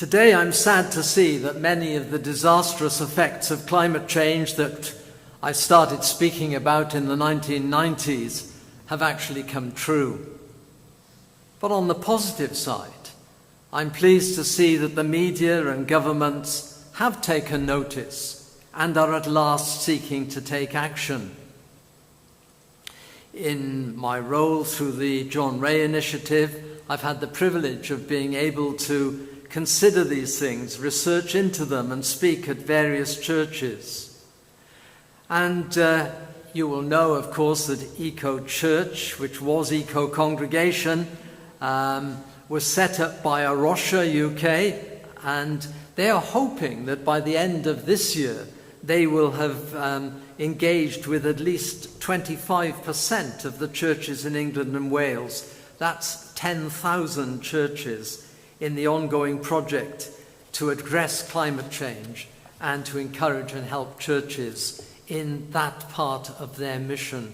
Today I'm sad to see that many of the disastrous effects of climate change that I started speaking about in the 1990s have actually come true. But on the positive side, I'm pleased to see that the media and governments have taken notice and are at last seeking to take action. In my role through the John Ray Initiative, I've had the privilege of being able to consider these things, research into them, and speak at various churches. And you will know, of course, that Eco Church, which was Eco Congregation, was set up by A Rocha UK, and they are hoping that by the end of this year they will have engaged with at least 25% of the churches in England and Wales. That's 10,000 churches in the ongoing project to address climate change and to encourage and help churches in that part of their mission.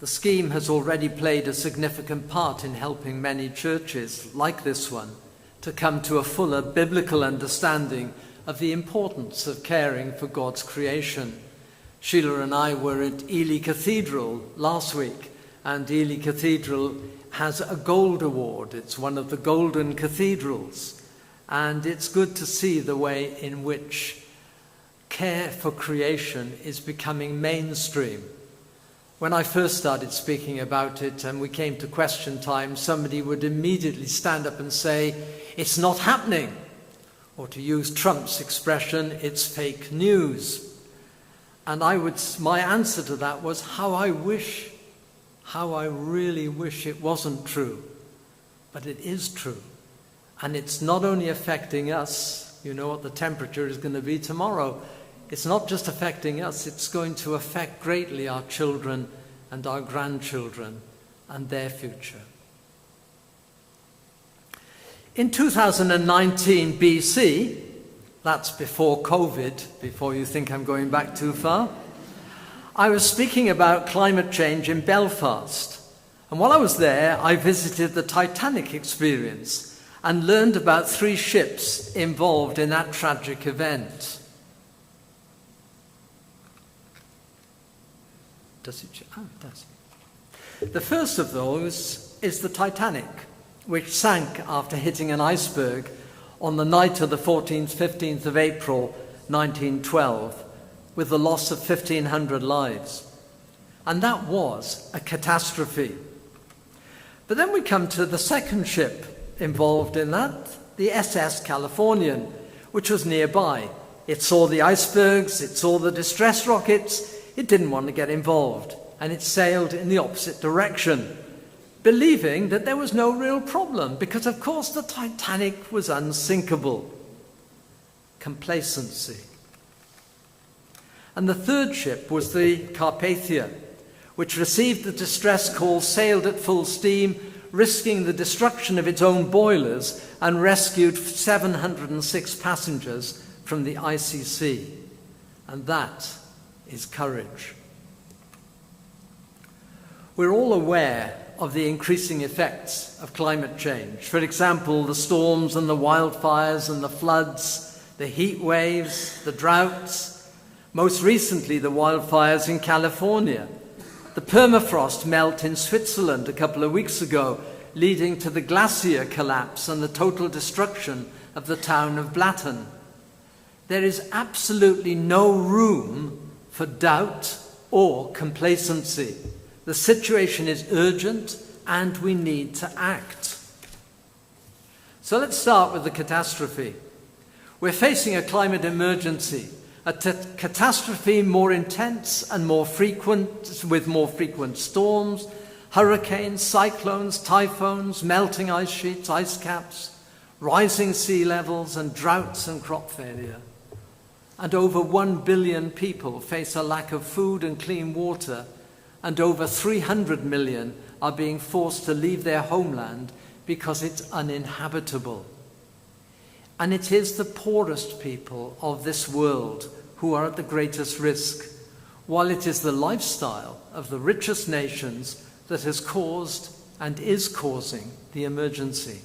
The scheme has already played a significant part in helping many churches, like this one, to come to a fuller biblical understanding of the importance of caring for God's creation. Sheila and I were at Ely Cathedral last week, and Ely Cathedral has a gold award. It's one of the golden cathedrals, and it's good to see the way in which care for creation is becoming mainstream. When I first started speaking about it and we came to question time, somebody would immediately stand up and say, "It's not happening," or to use Trump's expression, "It's fake news." And my answer to that was, how I really wish it wasn't true. But it is true. And it's not only affecting us, you know what the temperature is going to be tomorrow. It's not just affecting us, it's going to affect greatly our children and our grandchildren and their future. In 2019 BC, that's before COVID, before you think I'm going back too far, I was speaking about climate change in Belfast. And while I was there, I visited the Titanic experience and learned about 3 ships involved in that tragic event. Does it? Oh, it does. The first of those is the Titanic, which sank after hitting an iceberg on the night of the 14th, 15th of April, 1912, with the loss of 1,500 lives. And that was a catastrophe. But then we come to the second ship involved in that, the SS Californian, which was nearby. It saw the icebergs, it saw the distress rockets, it didn't want to get involved, and it sailed in the opposite direction, believing that there was no real problem, because of course the Titanic was unsinkable. Complacency. And the third ship was the Carpathia, which received the distress call, sailed at full steam, risking the destruction of its own boilers, and rescued 706 passengers from the icy sea. And that is courage. We're all aware of the increasing effects of climate change. For example, the storms and the wildfires and the floods, the heat waves, the droughts, most recently the wildfires in California, the permafrost melt in Switzerland a couple of weeks ago, leading to the glacier collapse and the total destruction of the town of Blatten. There is absolutely no room for doubt or complacency. The situation is urgent and we need to act. So let's start with the catastrophe. We're facing a climate emergency, a catastrophe more intense and more frequent, with more frequent storms, hurricanes, cyclones, typhoons, melting ice sheets, ice caps, rising sea levels, and droughts and crop failure. And over 1 billion people face a lack of food and clean water, and over 300 million are being forced to leave their homeland because it's uninhabitable. And it is the poorest people of this world who are at the greatest risk, while it is the lifestyle of the richest nations that has caused and is causing the emergency.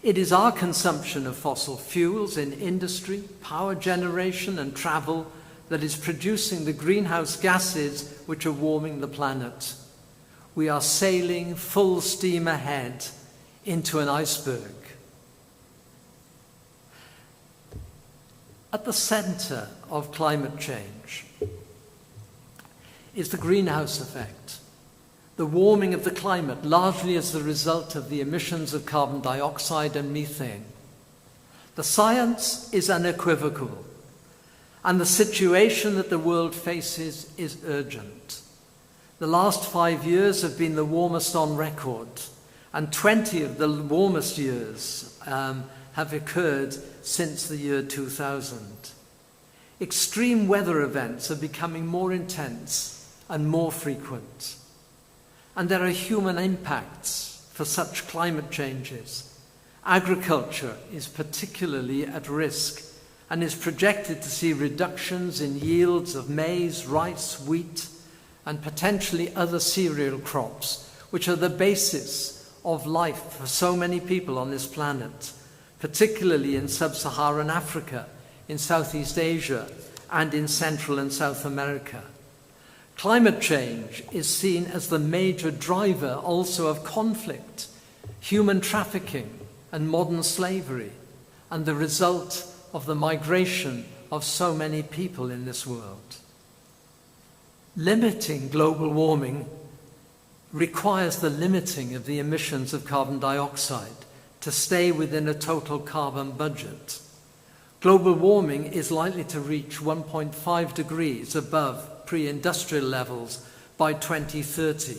It is our consumption of fossil fuels in industry, power generation, and travel that is producing the greenhouse gases which are warming the planet. We are sailing full steam ahead into an iceberg. At the center of climate change is the greenhouse effect, the warming of the climate, largely as the result of the emissions of carbon dioxide and methane. The science is unequivocal, and the situation that the world faces is urgent. The last 5 years have been the warmest on record, and 20 of the warmest years have occurred since the year 2000. Extreme weather events are becoming more intense and more frequent. And there are human impacts for such climate changes. Agriculture is particularly at risk and is projected to see reductions in yields of maize, rice, wheat, and potentially other cereal crops, which are the basis of life for so many people on this planet, particularly in sub-Saharan Africa, in Southeast Asia, and in Central and South America. Climate change is seen as the major driver also of conflict, human trafficking, and modern slavery, and the result of the migration of so many people in this world. Limiting global warming requires the limiting of the emissions of carbon dioxide to stay within a total carbon budget. Global warming is likely to reach 1.5 degrees above pre-industrial levels by 2030.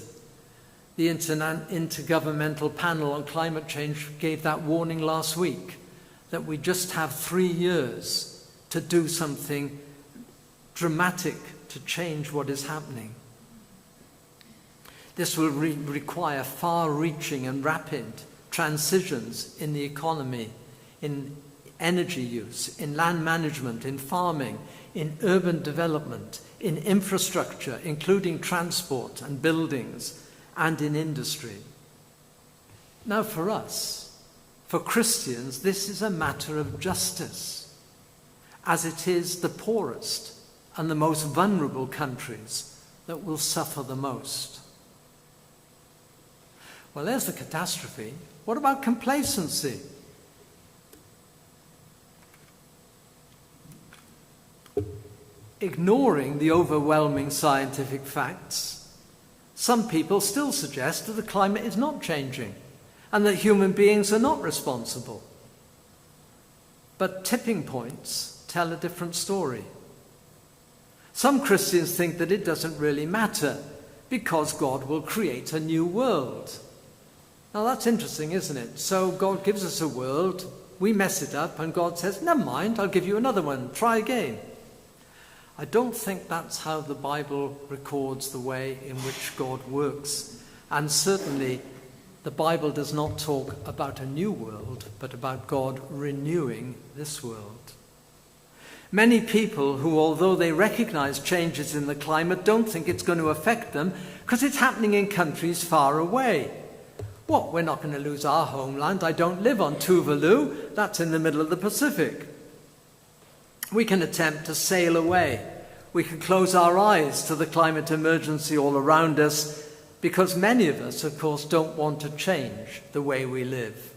The Intergovernmental Panel on Climate Change gave that warning last week, that we just have 3 years to do something dramatic to change what is happening. This will require far-reaching and rapid transitions in the economy, in energy use, in land management, in farming, in urban development, in infrastructure, including transport and buildings, and in industry. Now for us, for Christians, this is a matter of justice, as it is the poorest and the most vulnerable countries that will suffer the most. Well, there's the catastrophe. What about complacency? Ignoring the overwhelming scientific facts, some people still suggest that the climate is not changing and that human beings are not responsible. But tipping points tell a different story. Some Christians think that it doesn't really matter because God will create a new world. Now that's interesting, isn't it? So God gives us a world, we mess it up, and God says, never mind, I'll give you another one, try again. I don't think that's how the Bible records the way in which God works. And certainly the Bible does not talk about a new world, but about God renewing this world. Many people who, although they recognize changes in the climate, don't think it's going to affect them because it's happening in countries far away. What, we're not going to lose our homeland? I don't live on Tuvalu. That's in the middle of the Pacific. We can attempt to sail away. We can close our eyes to the climate emergency all around us because many of us, of course, don't want to change the way we live.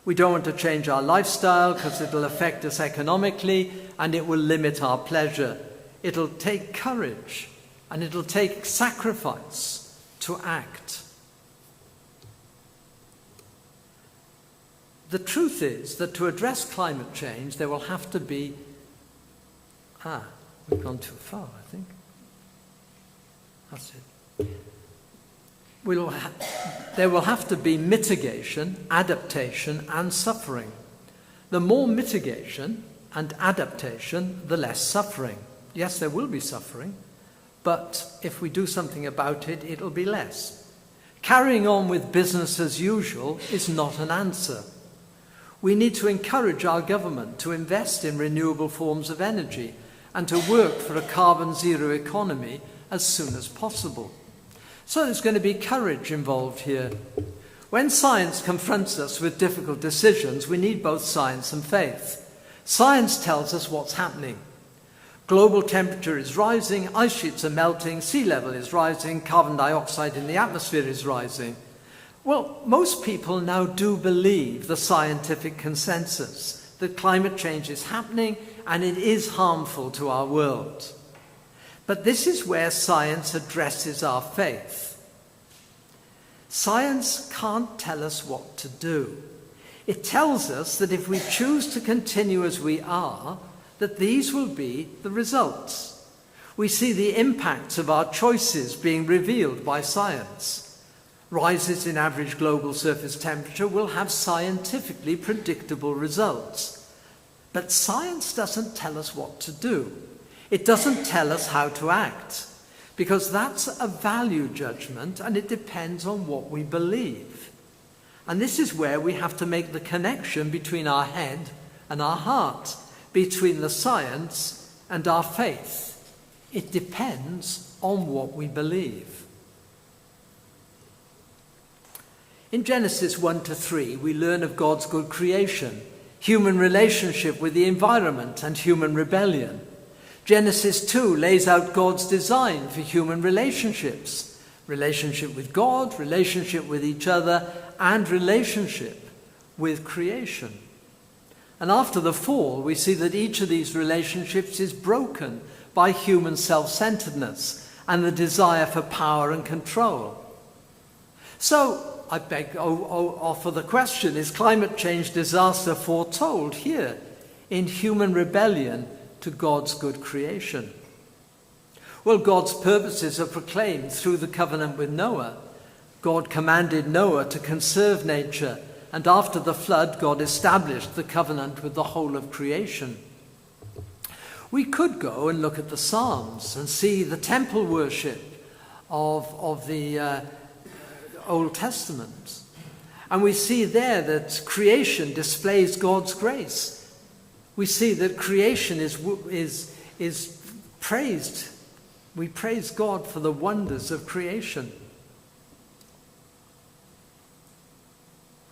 We don't want to change our lifestyle because it'll affect us economically and it will limit our pleasure. It'll take courage and it'll take sacrifice to act. The truth is that to address climate change, there will have to be... we've gone too far, I think. That's it. There will have to be mitigation, adaptation, and suffering. The more mitigation and adaptation, the less suffering. Yes, there will be suffering, but if we do something about it, it'll be less. Carrying on with business as usual is not an answer. We need to encourage our government to invest in renewable forms of energy and to work for a carbon zero economy as soon as possible. So there's going to be courage involved here. When science confronts us with difficult decisions, we need both science and faith. Science tells us what's happening. Global temperature is rising, ice sheets are melting, sea level is rising, carbon dioxide in the atmosphere is rising. Well, most people now do believe the scientific consensus that climate change is happening and it is harmful to our world. But this is where science addresses our faith. Science can't tell us what to do. It tells us that if we choose to continue as we are, that these will be the results. We see the impacts of our choices being revealed by science. Rises in average global surface temperature will have scientifically predictable results. But science doesn't tell us what to do. It doesn't tell us how to act, because that's a value judgment and it depends on what we believe. And this is where we have to make the connection between our head and our heart, between the science and our faith. It depends on what we believe. In Genesis 1-3, we learn of God's good creation, human relationship with the environment, and human rebellion. Genesis 2 lays out God's design for human relationships: relationship with God, relationship with each other, and relationship with creation. And after the fall, we see that each of these relationships is broken by human self-centeredness and the desire for power and control. So I offer the question, is climate change disaster foretold here in human rebellion to God's good creation? Well, God's purposes are proclaimed through the covenant with Noah. God commanded Noah to conserve nature, and after the flood, God established the covenant with the whole of creation. We could go and look at the Psalms and see the temple worship of the Old Testament. And we see there that creation displays God's grace. We see that creation is praised. We praise God for the wonders of creation.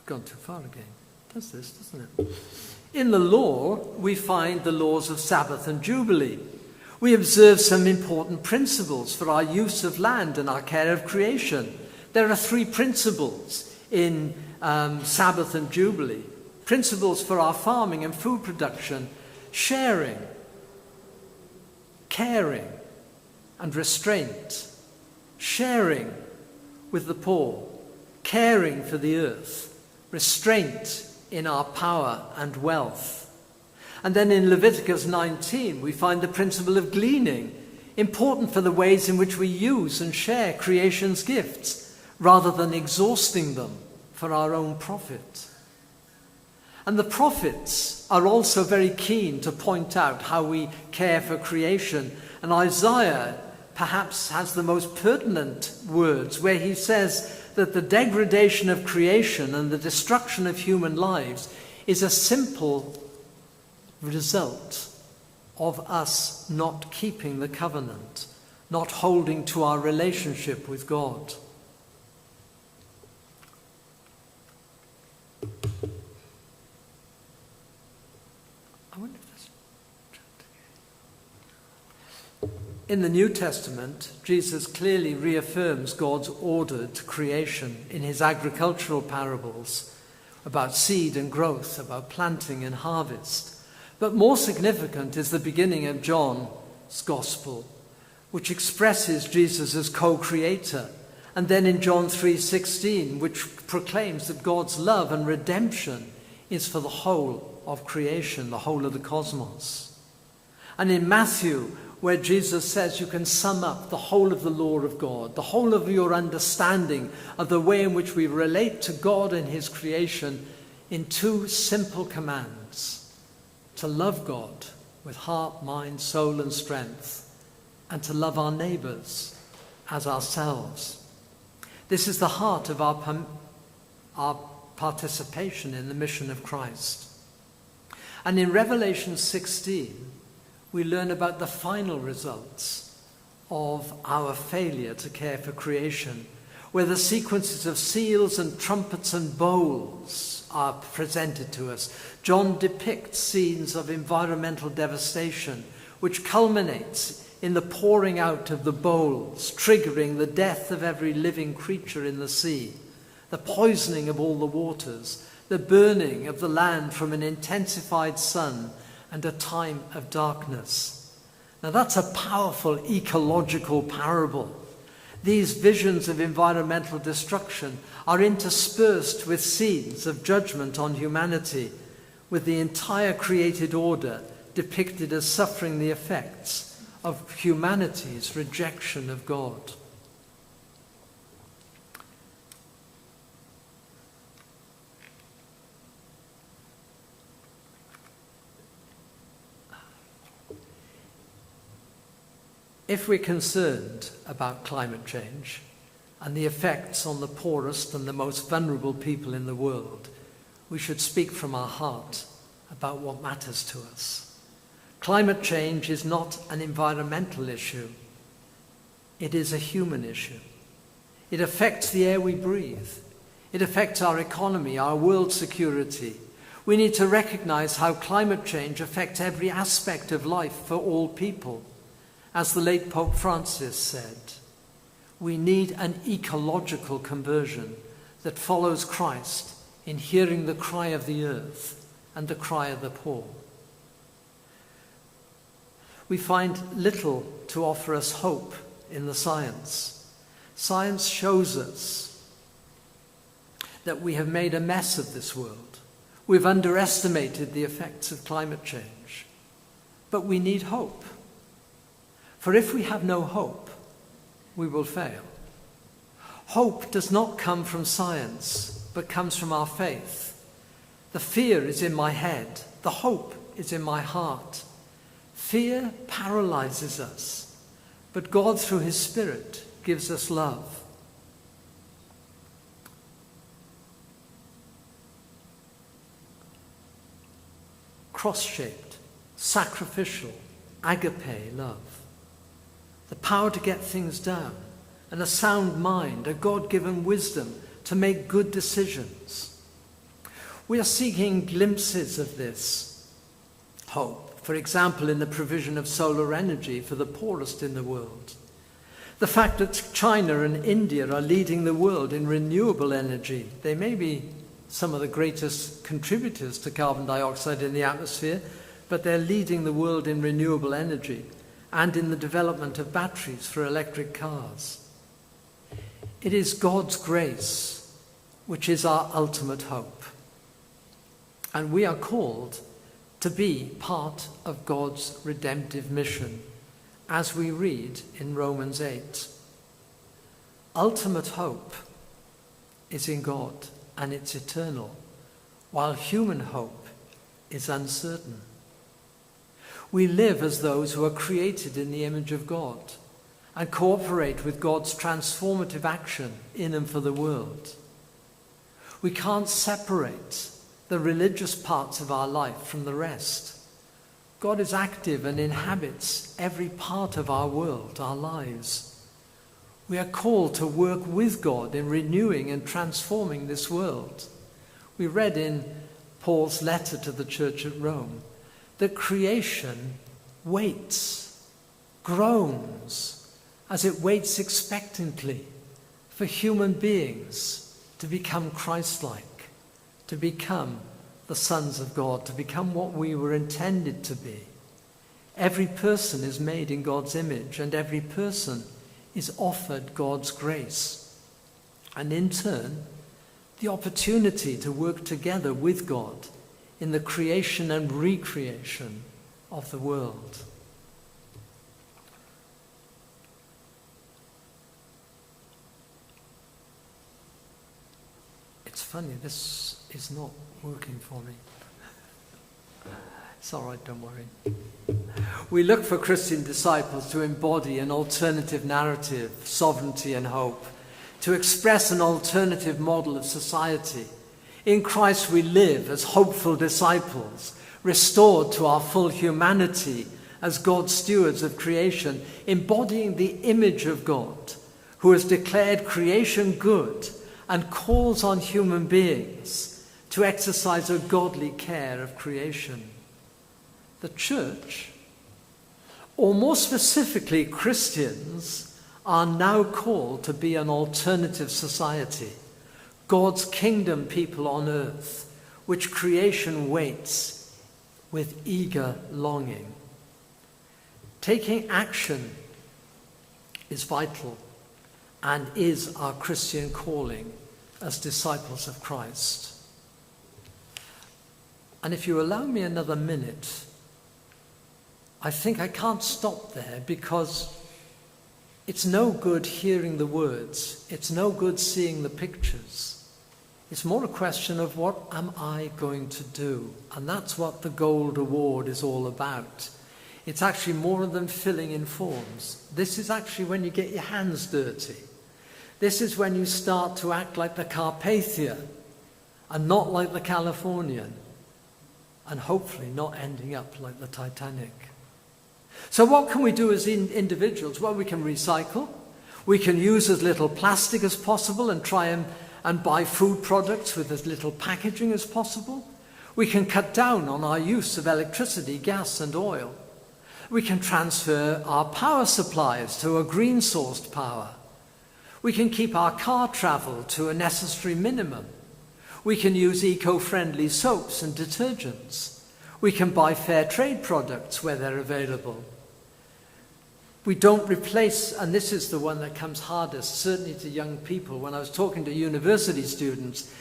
Gone too far again. It does this, doesn't it? In the law, we find the laws of Sabbath and Jubilee. We observe some important principles for our use of land and our care of creation. There are 3 principles in Sabbath and Jubilee. Principles for our farming and food production: sharing, caring, and restraint. Sharing with the poor, caring for the earth, restraint in our power and wealth. And then in Leviticus 19, we find the principle of gleaning, important for the ways in which we use and share creation's gifts, rather than exhausting them for our own profit. And the prophets are also very keen to point out how we care for creation. And Isaiah perhaps has the most pertinent words, where he says that the degradation of creation and the destruction of human lives is a simple result of us not keeping the covenant, not holding to our relationship with God. In the New Testament, Jesus clearly reaffirms God's ordered creation in his agricultural parables about seed and growth, about planting and harvest. But more significant is the beginning of John's Gospel, which expresses Jesus as co-creator. And then in John 3:16, which proclaims that God's love and redemption is for the whole of creation, the whole of the cosmos. And in Matthew, where Jesus says you can sum up the whole of the law of God, the whole of your understanding of the way in which we relate to God and his creation in 2 simple commands: to love God with heart, mind, soul, and strength, and to love our neighbors as ourselves. This is the heart of our participation in the mission of Christ. And in Revelation 16, we learn about the final results of our failure to care for creation, where the sequences of seals and trumpets and bowls are presented to us. John depicts scenes of environmental devastation, which culminates in the pouring out of the bowls, triggering the death of every living creature in the sea, the poisoning of all the waters, the burning of the land from an intensified sun, and a time of darkness. Now that's a powerful ecological parable. These visions of environmental destruction are interspersed with scenes of judgment on humanity, with the entire created order depicted as suffering the effects of humanity's rejection of God. If we're concerned about climate change and the effects on the poorest and the most vulnerable people in the world, we should speak from our heart about what matters to us. Climate change is not an environmental issue. It is a human issue. It affects the air we breathe. It affects our economy, our world security. We need to recognize how climate change affects every aspect of life for all people. As the late Pope Francis said, we need an ecological conversion that follows Christ in hearing the cry of the earth and the cry of the poor. We find little to offer us hope in the science. Science shows us that we have made a mess of this world. We've underestimated the effects of climate change. But we need hope. For if we have no hope, we will fail. Hope does not come from science, but comes from our faith. The fear is in my head. The hope is in my heart. Fear paralyzes us, but God, through his Spirit, gives us love. Cross-shaped, sacrificial, agape love. The power to get things done, and a sound mind, a God-given wisdom to make good decisions. We are seeking glimpses of this hope, for example, in the provision of solar energy for the poorest in the world. The fact that China and India are leading the world in renewable energy. They may be some of the greatest contributors to carbon dioxide in the atmosphere, but they're leading the world in renewable energy and in the development of batteries for electric cars. It is God's grace which is our ultimate hope. And we are called to be part of God's redemptive mission, as we read in Romans 8. Ultimate hope is in God, and it's eternal, while human hope is uncertain. We live as those who are created in the image of God and cooperate with God's transformative action in and for the world. We can't separate the religious parts of our life from the rest. God is active and inhabits every part of our world, our lives. We are called to work with God in renewing and transforming this world. We read in Paul's letter to the church at Rome that creation waits, groans, as it waits expectantly for human beings to become Christ-like, to become the sons of God, to become what we were intended to be. Every person is made in God's image, and every person is offered God's grace. And in turn, the opportunity to work together with God in the creation and recreation of the world. It's funny, this is not working for me. It's all right, don't worry. We look for Christian disciples to embody an alternative narrative, sovereignty and hope, to express an alternative model of society. In Christ we live as hopeful disciples, restored to our full humanity as God's stewards of creation, embodying the image of God, who has declared creation good and calls on human beings to exercise a godly care of creation. The church, or more specifically Christians, are now called to be an alternative society, God's kingdom people on earth, which creation waits with eager longing. Taking action is vital and is our Christian calling as disciples of Christ. And if you allow me another minute, I think I can't stop there, because it's no good hearing the words. It's no good seeing the pictures. It's more a question of, what am I going to do? And that's what the Gold Award is all about. It's actually more than filling in forms. This is actually when you get your hands dirty. This is when you start to act like the Carpathian and not like the Californian, and hopefully not ending up like the Titanic. So what can we do as individuals? Well, we can recycle. We can use as little plastic as possible and try and buy food products with as little packaging as possible. We can cut down on our use of electricity, gas and oil. We can transfer our power supplies to a green-sourced power. We can keep our car travel to a necessary minimum. We can use eco-friendly soaps and detergents. We can buy fair trade products where they're available. We don't replace, and this is the one that comes hardest, certainly to young people. When I was talking to university students,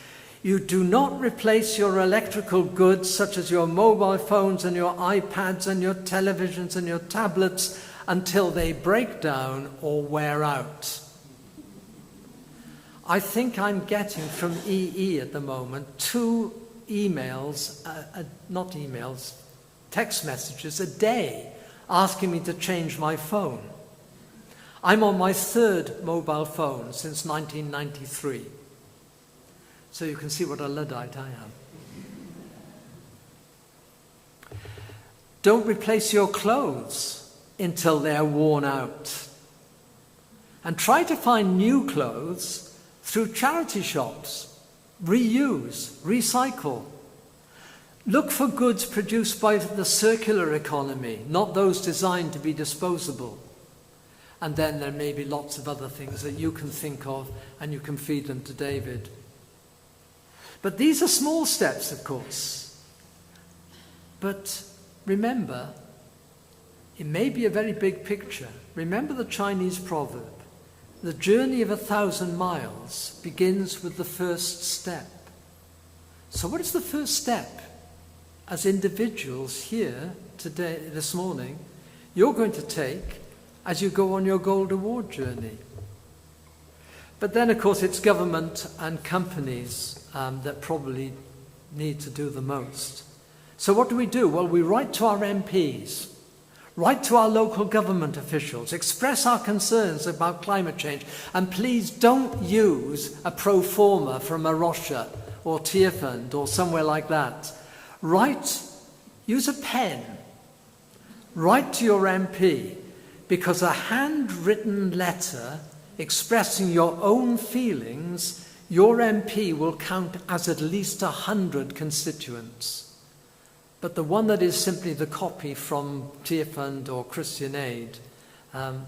you do not replace your electrical goods, such as your mobile phones and your iPads and your televisions and your tablets, until they break down or wear out. I think I'm getting from EE at the moment 2 emails, text messages a day asking me to change my phone. I'm on my 3rd mobile phone since 1993. So you can see what a Luddite I am. Don't replace your clothes until they're worn out. And try to find new clothes through charity shops. Reuse, recycle. Look for goods produced by the circular economy, not those designed to be disposable. And then there may be lots of other things that you can think of, and you can feed them to David. But these are small steps, of course. But remember, it may be a very big picture. Remember the Chinese proverb, the journey of 1,000 miles begins with the first step. So what is the first step? As individuals here today, this morning, you're going to take as you go on your Gold Award journey. But then, of course, it's government and companies that probably need to do the most. So what do? Well, we write to our MPs, write to our local government officials, express our concerns about climate change, and please don't use a pro forma from A Rocha or Tearfund or somewhere like that. Write, use a pen, write to your MP, because a handwritten letter expressing your own feelings, your MP will count as at least 100 constituents. But the one that is simply the copy from Tearfund or Christian Aid,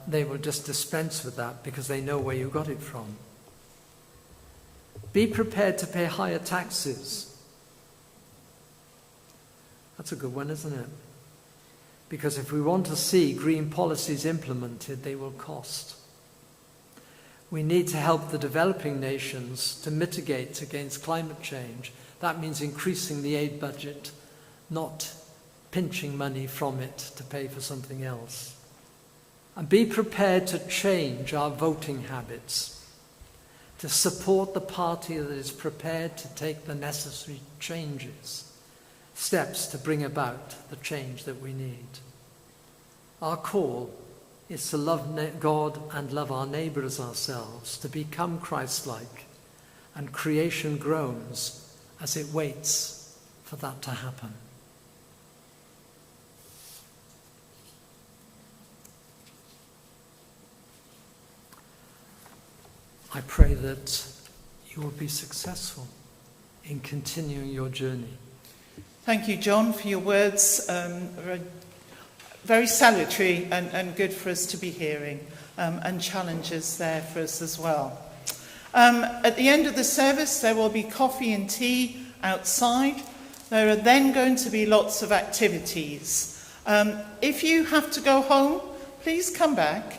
they will just dispense with that because they know where you got it from. Be prepared to pay higher taxes. That's a good one, isn't it? Because if we want to see green policies implemented, they will cost. We need to help the developing nations to mitigate against climate change. That means increasing the aid budget, not pinching money from it to pay for something else. And be prepared to change our voting habits, to support the party that is prepared to take the necessary steps to bring about the change that we need. Our call is to love God and love our neighbour as ourselves, to become Christ-like, and creation groans as it waits for that to happen. I pray that you will be successful in continuing your journey. Thank you, John, for your words. Very salutary and good for us to be hearing, and challenges there for us as well. At the end of the service, there will be coffee and tea outside. There are then going to be lots of activities. If you have to go home, please come back.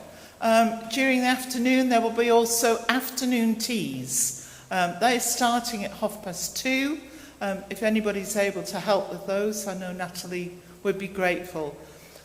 During the afternoon, there will be also afternoon teas. They're starting at 2:30. If anybody's able to help with those, I know Natalie would be grateful.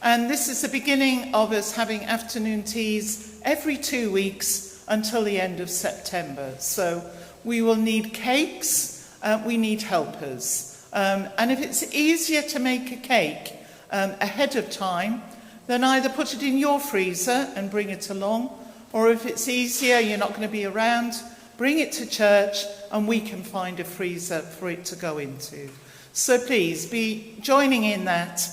And this is the beginning of us having afternoon teas every 2 weeks until the end of September. So we will need cakes, we need helpers. And if it's easier to make a cake ahead of time, then either put it in your freezer and bring it along, or if it's easier, you're not going to be around, bring it to church and we can find a freezer for it to go into. So please be joining in that.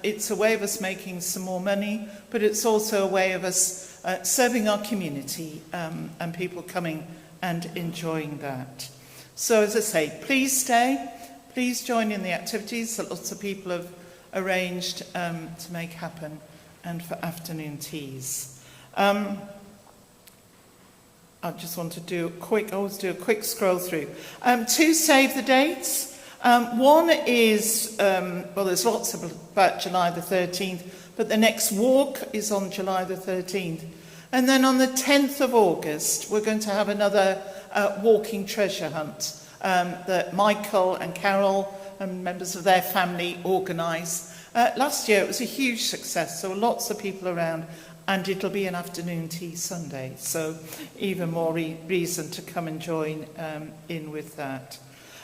It's a way of us making some more money, but it's also a way of us serving our community and people coming and enjoying that. So as I say, please stay. Please join in the activities that lots of people have arranged to make happen, and for afternoon teas. I just want to always do a quick scroll through. To save the dates. One is, there's lots about July the 13th, but the next walk is on July the 13th. And then on the 10th of August, we're going to have another walking treasure hunt that Michael and Carol and members of their family organise. Last year it was a huge success, so lots of people around, and it'll be an afternoon tea Sunday, so even more reason to come and join in with that.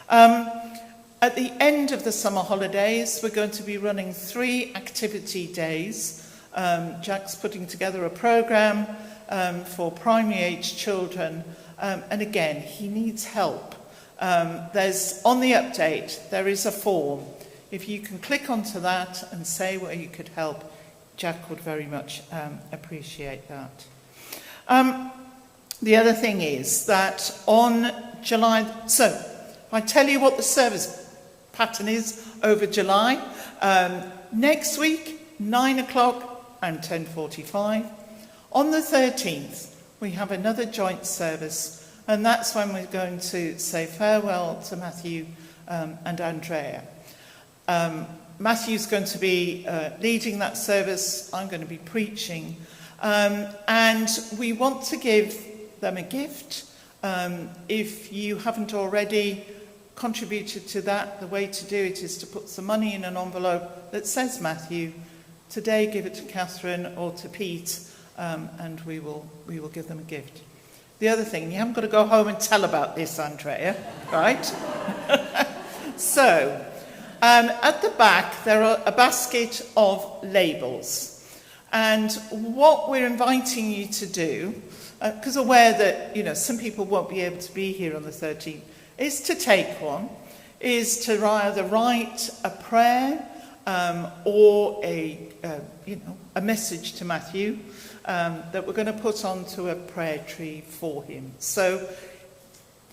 At the end of the summer holidays, we're going to be running 3 activity days. Jack's putting together a programme for primary age children, and again, he needs help. There's on the update, there is a form. If you can click onto that and say where you could help, Jack would very much appreciate that. The other thing is that on July, so if I tell you what the service pattern is over July, next week, 9 o'clock and 10:45. On the 13th, we have another joint service, and that's when we're going to say farewell to Matthew and Andrea. Matthew's going to be leading that service. I'm going to be preaching. And we want to give them a gift. If you haven't already contributed to that, the way to do it is to put some money in an envelope that says Matthew. Today, give it to Catherine or to Pete, and we will give them a gift. The other thing, you haven't got to go home and tell about this, Andrea, right? So, at the back, there are a basket of labels. And what we're inviting you to do, because aware that, some people won't be able to be here on the 13th, is to take one, is to either write a prayer or a message to Matthew that we're going to put onto a prayer tree for him. So,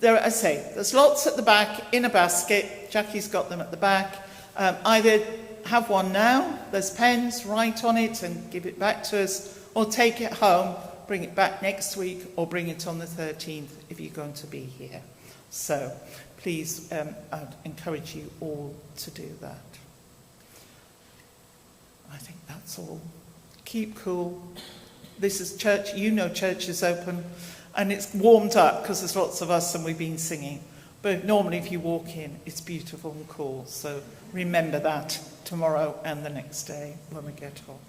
there's lots at the back in a basket. Jackie's got them at the back. Either have one now, there's pens, write on it and give it back to us, or take it home, bring it back next week, or bring it on the 13th if you're going to be here. So please, I'd encourage you all to do that. I think that's all. Keep cool. This is church. Church is open, and it's warmed up because there's lots of us and we've been singing. But normally if you walk in, it's beautiful and cool. So remember that tomorrow and the next day when we get hot.